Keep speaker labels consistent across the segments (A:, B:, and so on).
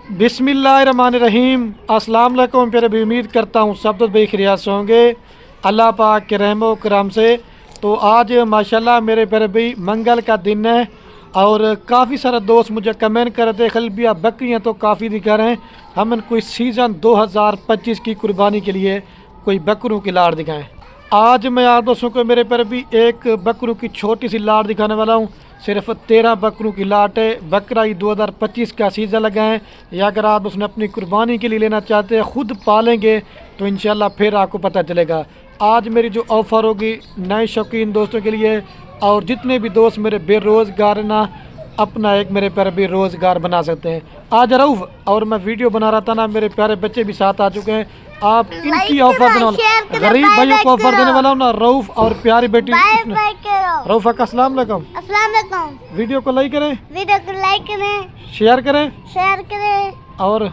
A: बिस्मिल्लाहिर्रहमानिर्रहीम। अस्सलाम वालेकुम प्यारे भी, उम्मीद करता हूँ सब तो बे खैरियत से होंगे अल्लाह पाक के रहमो करम से। तो आज माशाल्लाह मेरे प्यारे भी मंगल का दिन है और काफ़ी सारे दोस्त मुझे कमेंट कर रहे थे खलील भी आप बकरियाँ तो काफ़ी दिखा रहे हैं, हम कोई सीज़न 2025 की कुर्बानी के लिए कोई बकरों की लाड़ दिखाएँ। आज मैं आप दोस्तों को मेरे प्यारे भी एक बकरों की छोटी सी लाड़ दिखाने वाला हूँ। सिर्फ 13 बकरों की लाट है। बकरा ईद 2025 का सीज़न लगा है, या अगर आप उसने अपनी कुर्बानी के लिए लेना चाहते हैं, ख़ुद पालेंगे तो इंशाल्लाह फिर आपको पता चलेगा। आज मेरी जो ऑफ़र होगी नए शौकीन दोस्तों के लिए, और जितने भी दोस्त मेरे बेरोज़गार ना अपना एक मेरे प्यारे भी रोज़गार बना सकते हैं। आज रऊफ़ और मैं वीडियो बना रहा था ना, मेरे प्यारे बच्चे भी साथ आ चुके हैं। आप इनकी ऑफर देने वाला, गरीब भाइयों को ऑफर देने वाला हूँ ना, रऊफ़ और प्यारी बेटी रऊफ़ा का अस्सलाम वालेकुम। वीडियो को लाइक करें, शेयर करें और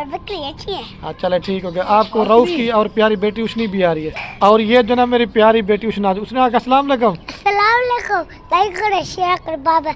B: बकरी अच्छी है।
A: हाँ चले ठीक हो गया। आपको रऊफ़ की और प्यारी बेटी उसनी भी आ रही है, और ये जो ना मेरी प्यारी बेटी उसने आके अस्सलाम वालेकुम।
B: लाइक करें, शेयर करें, बाबा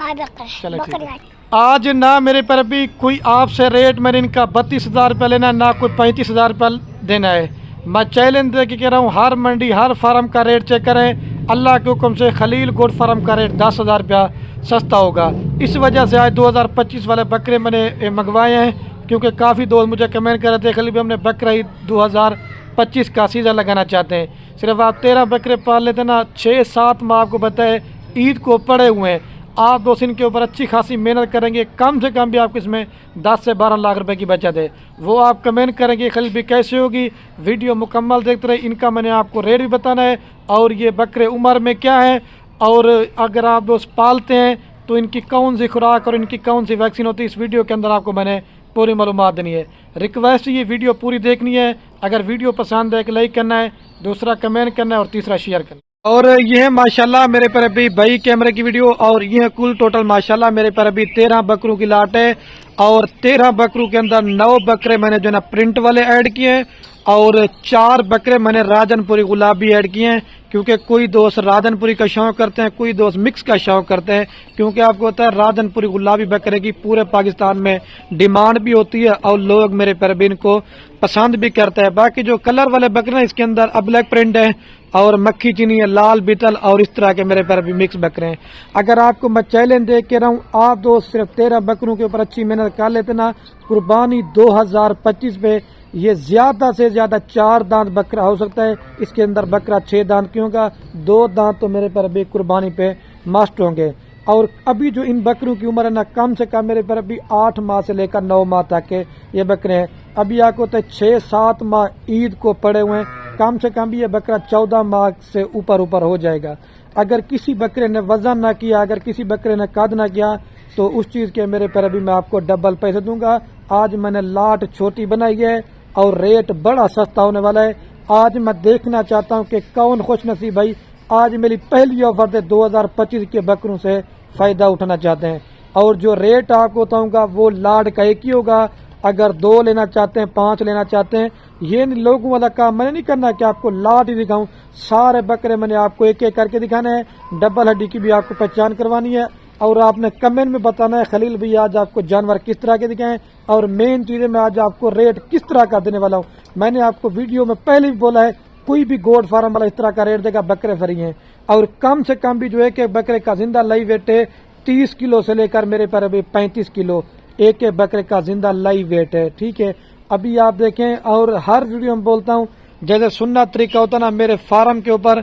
A: चले ठीक है। आज ना मेरे पर भी कोई आपसे रेट मैंने इनका 32,000 रुपये लेना, ना कोई 35,000 रुपये देना है। मैं चैलेंज दे के कह रहा हूँ, हर मंडी हर फार्म का रेट चेक करें। अल्लाह के हुक्म से खलील गोट फार्म का रेट 10,000 रुपया सस्ता होगा। इस वजह से आज 2025 वाले बकरे मैंने मंगवाए हैं, क्योंकि काफ़ी दोस्त मुझे कमेंट कर रहे थे खलील भी हमने बकरा ईद 2025 का सीज़न लगाना चाहते हैं। सिर्फ आप 13 बकरे पाल लेते ना, 6-7 माह आपको बताए ईद को पड़े हुए हैं। आप दोस्त इनके ऊपर अच्छी खासी मेहनत करेंगे, कम से कम भी आपको इसमें 10 से 12 लाख रुपए की बचत है। वो आप कमेंट करेंगे खलील भी कैसे होगी, वीडियो मुकम्मल देखते रहे। इनका मैंने आपको रेट भी बताना है, और ये बकरे उम्र में क्या है, और अगर आप दोस्त पालते हैं तो इनकी कौन सी खुराक और इनकी कौन सी वैक्सीन होती है, इस वीडियो के अंदर आपको मैंने पूरी मालूमात देनी है। रिक्वेस्ट ये वीडियो पूरी देखनी है। अगर वीडियो पसंद है एक लाइक करना है, दूसरा कमेंट करना है और तीसरा शेयर करना है। और ये है माशाल्लाह मेरे पर अभी भाई कैमरे की वीडियो, और ये है कुल टोटल माशाल्लाह मेरे पर अभी 13 बकरों की लाट है। और 13 बकरों के अंदर 9 बकरे मैंने जो ना प्रिंट वाले ऐड किए हैं, और 4 बकरे मैंने राजनपुरी गुलाबी ऐड किए हैं, क्योंकि कोई दोस्त राजनपुरी का शौक करते हैं, कोई दोस्त मिक्स का शौक करते हैं। क्योंकि आपको होता है राजनपुरी गुलाबी बकरे की पूरे पाकिस्तान में डिमांड भी होती है, और लोग मेरे परबीन को पसंद भी करते हैं। बाकी जो कलर वाले बकरे हैं इसके अंदर ब्लैक प्रिंट है और मक्खी चीनी है, लाल बीतल और इस तरह के मेरे पर भी मिक्स बकरे हैं। अगर आपको मैं चैलेंज दे के रहा हूँ, आप दोस्त सिर्फ 13 बकरों के ऊपर अच्छी मेहनत कर लेते ना, कुर्बानी 2025 पे ये ज्यादा से ज्यादा 4 दांत बकरा हो सकता है। इसके अंदर बकरा 6 दांत क्यों का, 2 दांत तो मेरे पर भी कुर्बानी पे मस्ट होंगे। और अभी जो इन बकरों की उम्र है ना, कम से कम मेरे पर अभी 8 माह से लेकर 9 माह तक के ये बकरे हैं। अभी आपको तो 6-7 माह ईद को पड़े हुए हैं, कम से कम भी ये बकरा 14 माह से ऊपर हो जाएगा। अगर किसी बकरे ने वजन ना किया, अगर किसी बकरे ने कद ना किया, तो उस चीज के मेरे पर अभी मैं आपको डबल पैसे दूंगा। आज मैंने लाट छोटी बनाई है और रेट बड़ा सस्ता होने वाला है। आज मैं देखना चाहता हूं कि कौन खुश नसीब भाई आज मेरी पहली ऑफर थे 2025 के बकरों से फायदा उठाना चाहते हैं। और जो रेट आपको बताऊंगा वो लाट का एक ही होगा। अगर 2 लेना चाहते हैं, 5 लेना चाहते हैं, ये लोगों वाला काम मैंने नहीं करना कि आपको लाट ही दिखाऊं। सारे बकरे मैंने आपको एक एक करके दिखाने हैं। डबल हड्डी की भी आपको पहचान करवानी है, और आपने कमेंट में बताना है खलील भाई आज आपको जानवर किस तरह के दिखाएं, और मेन चीज है मैं आज आपको रेट किस तरह का देने वाला हूँ। मैंने आपको वीडियो में पहले भी बोला है, कोई भी गोड फार्म वाला इस तरह का रेट देगा, बकरे फ्री हैं। और कम से कम भी जो एक एक बकरे का जिंदा लाइव वेट है 30 किलो से लेकर मेरे पर अभी 35 किलो एक एक बकरे का जिंदा लाइव वेट है। ठीक है, अभी आप देखें, और हर वीडियो में बोलता हूँ जैसे सुनना तरीका होता ना, मेरे फार्म के ऊपर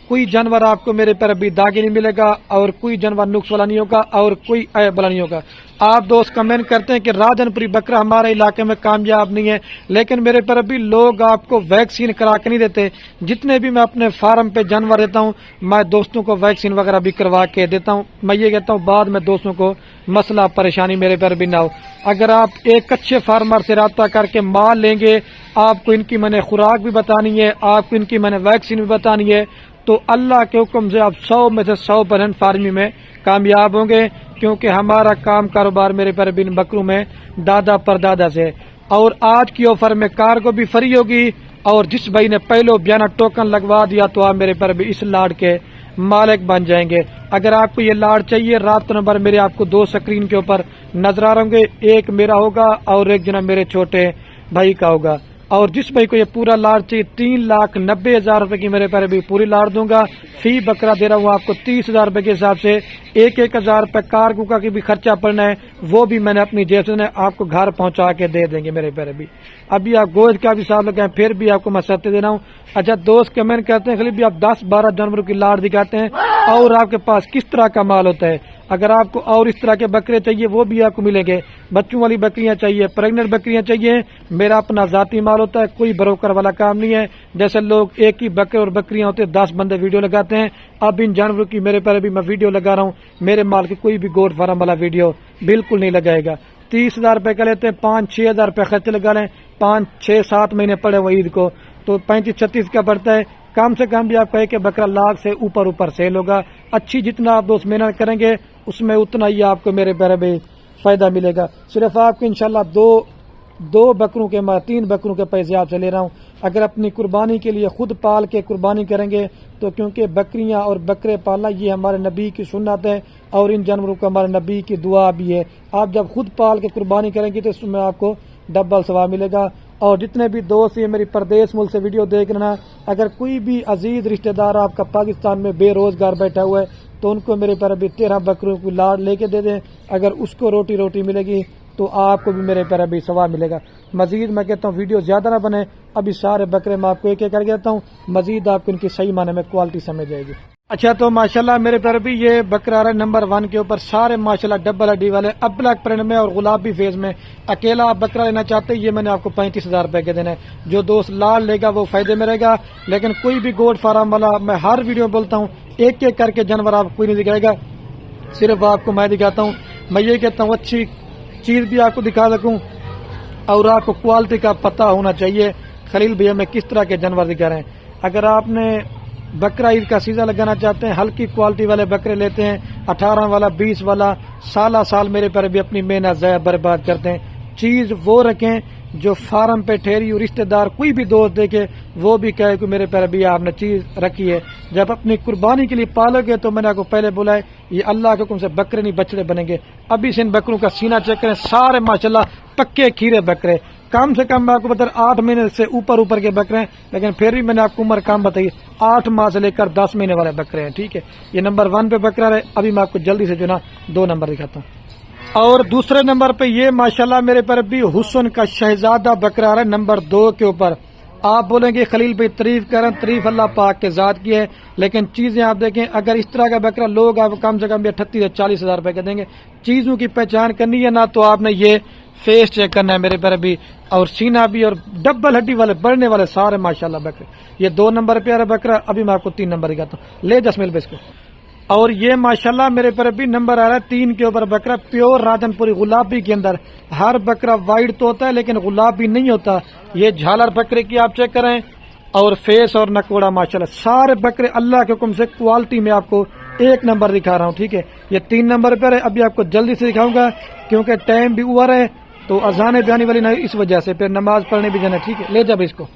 A: कोई जानवर आपको मेरे पर अभी दागी नहीं मिलेगा, और कोई जानवर नुक्स वाला नहीं होगा, और कोई ऐब वाला नहीं होगा। आप दोस्त कमेंट करते हैं कि राजनपुरी बकरा हमारे इलाके में कामयाब नहीं है, लेकिन मेरे पर अभी लोग आपको वैक्सीन करा के नहीं देते। जितने भी मैं अपने फार्म पे जानवर देता हूँ, मैं दोस्तों को वैक्सीन वगैरह भी करवा के देता हूँ। मैं ये कहता हूँ बाद में दोस्तों को मसला परेशानी मेरे पर भी ना हो। अगर आप एक अच्छे फार्मर से रब्ता करके माल लेंगे, आपको इनकी मैंने खुराक भी बतानी है, आपको इनकी मैंने वैक्सीन भी बतानी है, तो अल्लाह के हुक्म से आप 100 में से 100% फार्मिंग में कामयाब होंगे। क्योंकि हमारा काम कारोबार मेरे पर बिन बकरों में दादा परदादा से। और आज की ऑफर में कार को भी फ्री होगी, और जिस भाई ने पहले बयाना टोकन लगवा दिया तो आप मेरे पर भी इस लाड के मालिक बन जाएंगे। अगर आपको ये लाड़ चाहिए, रात नंबर मेरे आपको 2 स्क्रीन के ऊपर नजर आ रहे होंगे, एक मेरा होगा और एक जना मेरे छोटे भाई का होगा। और जिस भाई को ये पूरा लाड़ चाहिए 3,90,000 रुपए की मेरे पैरे भी पूरी लाड़ दूंगा। फी बकरा दे रहा हूँ आपको 30,000 रुपए के हिसाब से। 1,000 रुपए कार का भी खर्चा पड़ना है, वो भी मैंने अपनी जेब से आपको घर पहुंचा के दे देंगे मेरे पैरे भी। अभी आप गोश्त का भी हिसाब लगाएं, फिर भी आपको मैं सत्य दे रहा हूँ। अच्छा दोस्त कमेंट करते हैं खाली भी आप 10-12 जानवरों की लाड़ दिखाते हैं और आपके पास किस तरह का माल होता है। अगर आपको और इस तरह के बकरे चाहिए वो भी आपको मिलेंगे। बच्चों वाली बकरियां चाहिए, प्रेग्नेंट बकरियां चाहिए, मेरा अपना जाती माल होता है, कोई ब्रोकर वाला काम नहीं है। जैसे लोग एक ही बकरे और बकरियां होते हैं 10 बंदे वीडियो लगाते हैं, अब इन जानवरों की मेरे पर भी मैं वीडियो लगा रहा हूँ। मेरे माल की कोई भी गोट फार्म वाला वीडियो बिल्कुल नहीं लगाएगा। 30,000 रुपए का लेते हैं, 5-6 हजार रुपए खर्चे लगा लें, 5-6-7 महीने पड़े वो ईद को तो 35-36 का पड़ता है। कम से कम भी आप कहे कि बकरा लाख से ऊपर सेल होगा। अच्छी जितना आप दोस्त मेहनत करेंगे उसमें उतना ही आपको मेरे पैरे में फायदा मिलेगा। सिर्फ आपको इंशाल्लाह दो बकरों के 3 बकरों के पैसे आपसे ले रहा हूँ। अगर अपनी कुर्बानी के लिए खुद पाल के कुर्बानी करेंगे तो, क्योंकि बकरियां और बकरे पालना ये हमारे नबी की सुन्नत है और इन जानवरों को हमारे नबी की दुआ भी है। आप जब खुद पाल के कुर्बानी करेंगे तो इसमें आपको डबल सवाब मिलेगा। और जितने भी दोस्त ये मेरी परदेश मुल्क से वीडियो देख रहे हैं, अगर कोई भी अजीज रिश्तेदार आपका पाकिस्तान में बेरोजगार बैठा हुआ है तो उनको मेरे पर अभी 13 बकरों की लाड़ लेके दे दें। अगर उसको रोटी मिलेगी तो आपको भी मेरे पर अभी सवाब मिलेगा। मजीद मैं कहता हूँ वीडियो ज्यादा ना बने, अभी सारे बकरे मैं आपको एक एक करके देता हूँ, मजीद आपको इनकी सही माने में क्वालिटी समझ जाएगी। अच्छा तो माशाल्लाह मेरे पर भी ये बकरा रहा नंबर 1 के ऊपर, सारे माशाल्लाह डबल हड्डी वाले, अब ब्लैक प्रिंट में और गुलाबी फेज में। अकेला आप बकरा लेना चाहते हैं ये मैंने आपको 35,000 रुपए के देना है। जो दोस्त लाल लेगा वो फायदे में रहेगा। लेकिन कोई भी गोट फार्म वाला, मैं हर वीडियो में बोलता हूँ, एक एक करके जानवर आपको कोई नहीं दिखाएगा, सिर्फ आपको मैं दिखाता हूँ। मैं ये कहता हूँ अच्छी चीज भी आपको दिखा सकूं और आपको क्वालिटी का पता होना चाहिए खलील भैया में किस तरह के जानवर दिखा रहे हैं। अगर आपने बकरा ईद का सीजा लगाना चाहते हैं, हल्की क्वालिटी वाले बकरे लेते हैं, 18 वाला 20 वाला, साल मेरे पर भी अपनी मेहनत ज़ाया बर्बाद करते हैं। चीज वो रखें जो फार्म पे ठहरी हो, रिश्तेदार कोई भी दोस्त देखे वो भी कहे कि मेरे पर भी आपने चीज रखी है। जब अपनी कुर्बानी के लिए पालोगे तो मैंने आपको पहले बोला है ये अल्लाह के हुक्म से बकरे नहीं बछड़े बनेंगे। अभी से इन बकरों का सीना चेक करें, सारे माशाल्लाह पक्के खीरे बकरे। कम से कम मैं आपको बता 8 महीने से ऊपर के बकरे हैं, लेकिन फिर भी मैंने आपको उम्र कम बताई, 8 माह से लेकर 10 महीने वाले बकरे हैं। ठीक है, ये नंबर 1 पे बकरा रहे। अभी मैं आपको जल्दी से जो ना 2 नंबर दिखाता हूँ। और दूसरे नंबर पे ये माशाल्लाह मेरे पर भी हुस्न का शहजादा बकरा है नंबर 2 के ऊपर। आप बोलेंगे खलील भाई तारीफ करें, तारीफ अल्लाह पाक के जात की है, लेकिन चीजें आप देखें, अगर इस तरह का बकरा लोग आप कम से कम 38 से 40 हजार रुपए का देंगे। चीजों की पहचान करनी है ना तो आपने ये फेस चेक करना है मेरे पर भी, और सीना भी, और डबल हड्डी वाले बढ़ने वाले सारे माशाल्लाह बकरे। ये 2 नंबर पे आ रहा बकरा। अभी मैं आपको 3 नंबर दिखाता हूँ, ले जसमिल बेस को। और ये माशाल्लाह मेरे पर भी नंबर आ रहा है 3 के ऊपर बकरा, प्योर राजनपुरी गुलाबी के अंदर। हर बकरा वाइट तो होता है लेकिन गुलाबी नहीं होता। ये झालर बकरे की आप चेक करें, और फेस और नकोड़ा माशाल्लाह सारे बकरे अल्लाह के हुक्म से क्वालिटी में आपको 1 नंबर दिखा रहा हूँ। ठीक है, ये 3 नंबर पर है। अभी आपको जल्दी से दिखाऊंगा क्योंकि टाइम भी ओवर है, तो अजाने भी आने वाली नहीं, इस वजह से फिर नमाज पढ़ने भी जाना। ठीक है, ले जाओ इसको।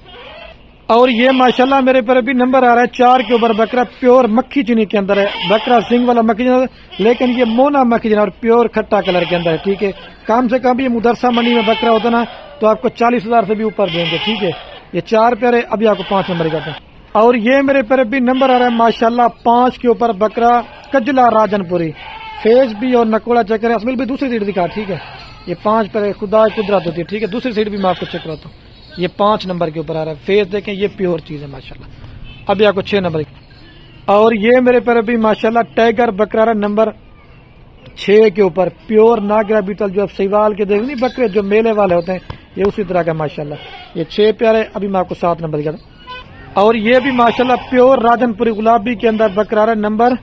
A: और ये माशाल्लाह मेरे पर भी नंबर आ रहा है 4 के ऊपर बकरा, प्योर मक्खी चुनी के अंदर है बकरा, सिंग वाला मक्खी चुनी, लेकिन ये मोना मक्खी चुनी और प्योर खट्टा कलर के अंदर है। ठीक है, कम से कम ये मुदरसा मंडी में बकरा होता ना तो आपको 40,000 से भी ऊपर देंगे। ठीक है, ये 4 प्यारे। अभी आपको 5 नंबर का। और ये मेरे पर भी नंबर आ रहा है माशाल्लाह 5 के ऊपर बकरा, कजला राजनपुरी, फेस भी और नकोड़ा चेक करें। असमिल भी दूसरी सीट दिखा। ठीक है, ये 5 पर खुदा कुदरत होती है। ठीक है, दूसरी सीट भी मैं आपको चेक कराता हूँ। ये 5 नंबर के ऊपर आ रहा है, फेस देखें, ये प्योर चीज है माशाल्लाह। अभी आपको 6 नंबर। और ये मेरे पर भी माशाल्लाह टाइगर बकरा रहा नंबर 6 के ऊपर, प्योर नागरा बीतल, जो आप सहीवाल के देख नहीं बकरे जो मेले वाले होते हैं, ये उसी तरह का माशाल्लाह। ये 6 प्यारे। अभी मैं आपको 7 नंबर दिखाता। और ये भी माशाल्लाह प्योर राजनपुरी गुलाबी के अंदर बकरा रहा नंबर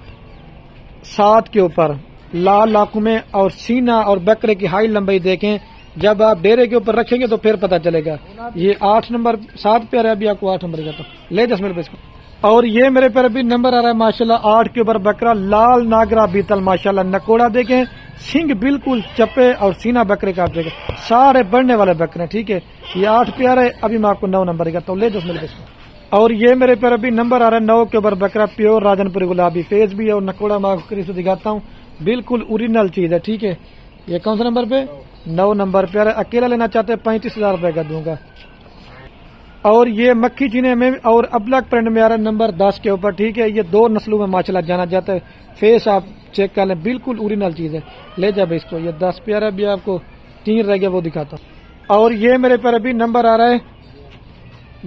A: 7 के ऊपर, लाल आंखों में, और सीना और बकरे की हाइट लंबाई देखें, जब आप डेरे के ऊपर रखेंगे तो फिर पता चलेगा। ये 8 नंबर 7 पे आ रहा है। अभी आपको 8 नंबर दिखाता हूँ, ले 10 मिनट इसको। और ये मेरे पर भी नंबर आ रहा है माशाल्लाह 8 के ऊपर बकरा, लाल नागरा बीतल माशाल्लाह, नकोड़ा देखें, सिंग बिल्कुल चप्पे, और सीना बकरे का आप देखें, सारे बढ़ने वाले बकरे। ठीक है, ये 8 पे आ रहे। अभी मैं आपको 9 नंबर दिखाता हूँ, ले 10 मिनट इसको। اور یہ میرے پر ابھی نمبر آ رہا ہے 9 کے اوپر بکرا پیور راجن پوری گلابی، فیس بھی ہے اور نکوڑا میں آپ کو قریب سے دکھاتا ہوں، بالکل اوریجنل چیز ہے، ٹھیک ہے۔ یہ کون سا نمبر پہ؟ 9 نمبر پہ، اکیلا لینا چاہتے ہیں 35,000 روپے کا دوں گا۔ اور یہ مکھی چینے میں اور ابلک پرنٹ میں آ رہا ہے نمبر 10 کے اوپر، ٹھیک ہے۔ یہ 2 نسلوں میں ماشاءاللہ جانا جاتا ہے، فیس آپ چیک کر لیں، بالکل اوریجنل چیز ہے، لے جائے اس کو۔ یہ 10 پہ آ رہا ہے، بھی آپ کو 3 رہ گیا وہ دکھاتا ہوں۔ اور یہ میرے پر ابھی نمبر آ رہا ہے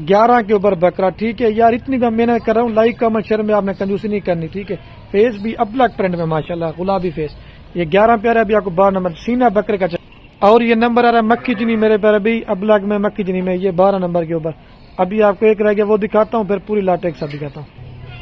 A: 11 کے اوپر بکرا، ٹھیک ہے یار، اتنی میں محنت کر رہا ہوں، لائک کمنٹ شیئر میں آپ نے کنجوسی نہیں کرنی، ٹھیک ہے۔ فیس بھی ابلک پرنٹ میں ماشاءاللہ گلابی فیس، یہ 11 پہ آ رہا ہے، ابھی آپ کو 12 نمبر سینہ بکرے کا۔ اور یہ نمبر آ رہا ہے مکھی چینی میرے پر ابھی ابلک میں، مکھی چینی میں، یہ 12 نمبر کے اوپر۔ ابھی آپ کو ایک رہ گیا وہ دکھاتا ہوں، پھر پوری لاٹ ایک ساتھ دکھاتا ہوں۔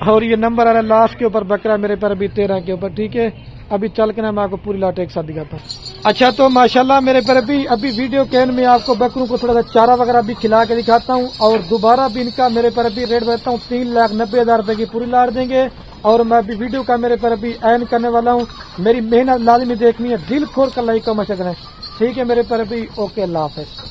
A: اور یہ نمبر آ رہا ہے لاسٹ کے اوپر بکرا میرے پر ابھی 13 کے اوپر، ٹھیک ہے۔ ابھی چل کے نا میں آپ کو پوری لاٹ ایک ساتھ دکھاتا ہوں۔ اچھا تو ماشاءاللہ میرے پر ابھی ویڈیو کے اینڈ میں آپ کو بکروں کو تھوڑا سا چارہ وغیرہ بھی کھلا کے دکھاتا ہوں، اور دوبارہ بھی ان کا میرے پر ابھی ریٹ بتاتا ہوں، 3,90,000 روپے کی پوری لاٹ دیں گے۔ اور میں ابھی ویڈیو کا میرے پر ابھی اینڈ کرنے والا ہوں، میری محنت لازمی دیکھنی ہے، دل کھول کر لائک کمنٹ کریں، ٹھیک ہے میرے پر ابھی۔ اوکے، اللہ حافظ۔